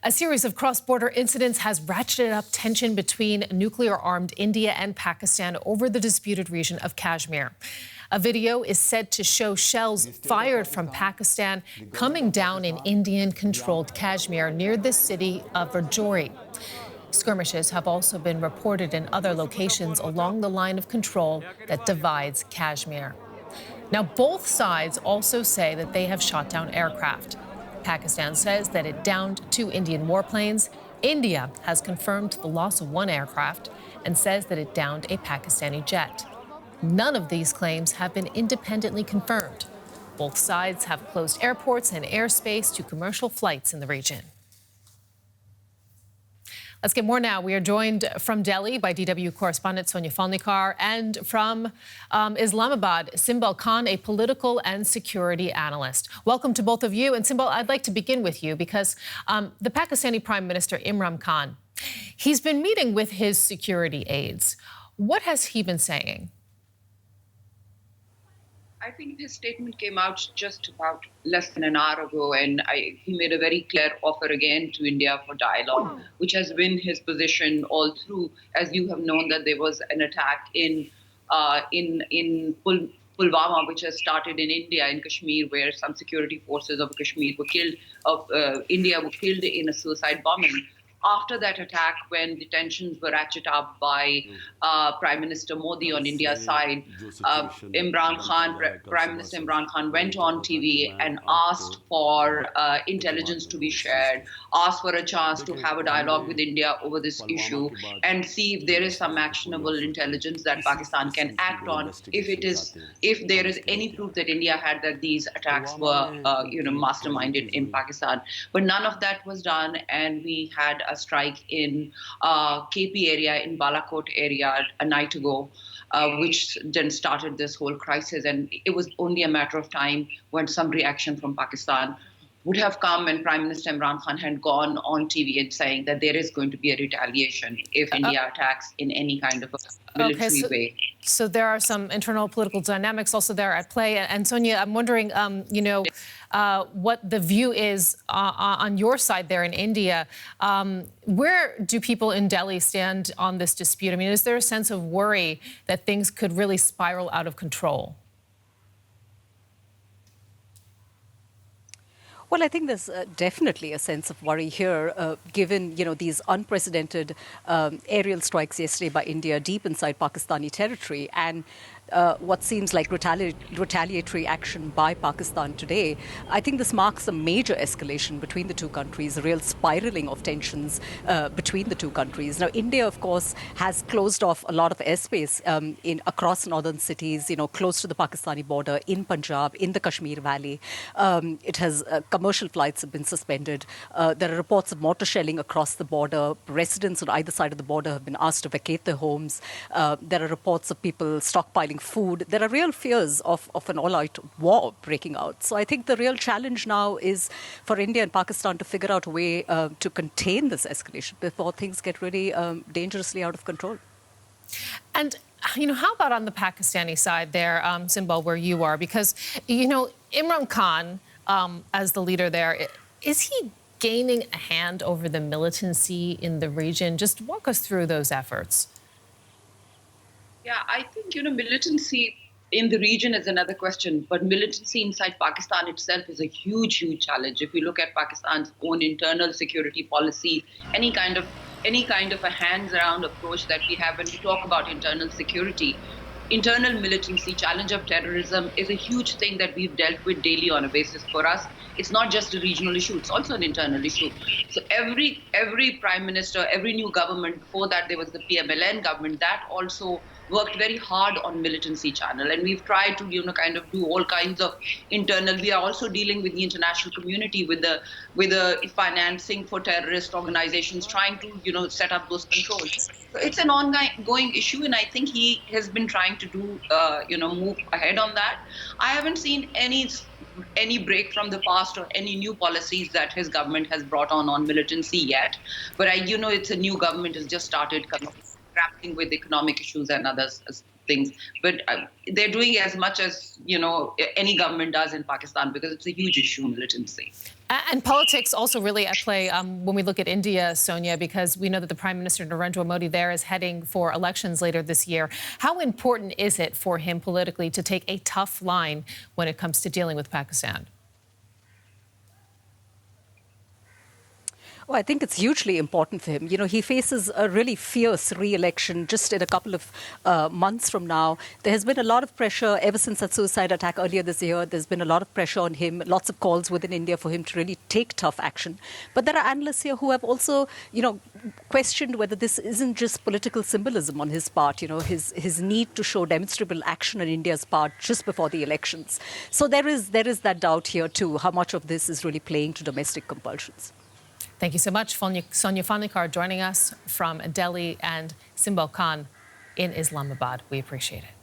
A series of cross-border incidents has ratcheted up tension between nuclear-armed India and Pakistan over the disputed region of Kashmir. A video is said to show shells fired from Pakistan coming down in Indian-controlled Kashmir near the city of Raj-ouri. Skirmishes have also been reported in other locations along the line of control that divides Kashmir. Now, both sides also say that they have shot down aircraft. Pakistan says that it downed 2 Indian warplanes. India has confirmed the loss of 1 aircraft and says that it downed a Pakistani jet. None of these claims have been independently confirmed. Both sides have closed airports and airspace to commercial flights in the region. Let's get more now. We are joined from Delhi by DW correspondent Sonia Falnikar and from Islamabad, Simbal Khan, a political and security analyst. Welcome to both of you. And Simbal, I'd like to begin with you because the Pakistani Prime Minister Imran Khan, he's been meeting with his security aides. What has he been saying? I think his statement came out just about less than an hour ago, and he made a very clear offer again to India for dialogue, which has been his position all through. As you have known, that there was an attack in Pulwama, which has started in India, in Kashmir, where some security forces of Kashmir were killed, India were killed in a suicide bombing. After that attack, when the tensions were ratcheted up by Prime Minister Modi on India's side, Prime Minister Imran Khan went on TV and asked for intelligence to be shared, asked for a chance to have a dialogue with India over this issue and see if there is some actionable intelligence that Pakistan can act on if there is any proof that India had that these attacks were masterminded in Pakistan. But none of that was done, and we had a strike in KP area, in Balakot area a night ago, which then started this whole crisis. And it was only a matter of time when some reaction from Pakistan would have come, and Prime Minister Imran Khan had gone on TV and saying that there is going to be a retaliation if India attacks in any kind of a military way. So there are some internal political dynamics also there at play. And Sonia, I'm wondering, what the view is on your side there in India. Where do people in Delhi stand on this dispute? I mean, is there a sense of worry that things could really spiral out of control? Well, I think there's definitely a sense of worry here, given these unprecedented aerial strikes yesterday by India deep inside Pakistani territory, and what seems like retaliatory action by Pakistan today. I think this marks a major escalation between the two countries, a real spiraling of tensions between the two countries. Now, India, of course, has closed off a lot of airspace across northern cities, close to the Pakistani border, in Punjab, in the Kashmir Valley. It has commercial flights have been suspended. There are reports of mortar shelling across the border. Residents on either side of the border have been asked to vacate their homes. There are reports of people stockpiling food. There are real fears of an all-out war breaking out. So I think the real challenge now is for India and Pakistan to figure out a way to contain this escalation before things get really dangerously out of control. And, how about on the Pakistani side there, Simbal, where you are? Because, Imran Khan, as the leader there, is he gaining a hand over the militancy in the region? Just walk us through those efforts. Yeah, I think, militancy in the region is another question, but militancy inside Pakistan itself is a huge, huge challenge. If you look at Pakistan's own internal security policy, any kind of a hands-around approach that we have when we talk about internal security, internal militancy, challenge of terrorism is a huge thing that we've dealt with daily on a basis. For us, it's not just a regional issue, it's also an internal issue. So every prime minister, every new government, before that there was the PMLN government, that also worked very hard on militancy channel, and we've tried to kind of do all kinds of internal. We are also dealing with the international community with the financing for terrorist organizations, trying to set up those controls. So it's an ongoing issue, and I think he has been trying to do move ahead on that. I haven't seen any break from the past or any new policies that his government has brought on militancy yet, but it's a new government, has just started grappling with economic issues and other things. But they're doing as much as any government does in Pakistan, because it's a huge issue, militancy. And politics also really at play when we look at India, Sonia, because we know that the Prime Minister Narendra Modi there is heading for elections later this year. How important is it for him politically to take a tough line when it comes to dealing with Pakistan? Oh, I think it's hugely important for him. You know, he faces a really fierce re-election just in a couple of months from now. There has been a lot of pressure ever since that suicide attack earlier this year. There's been a lot of pressure on him, lots of calls within India for him to really take tough action. But there are analysts here who have also, you know, questioned whether this isn't just political symbolism on his part, you know, his need to show demonstrable action on India's part just before the elections. So there is that doubt here too, how much of this is really playing to domestic compulsions. Thank you so much, Sonia Fanikar, joining us from Delhi, and Simbal Khan in Islamabad. We appreciate it.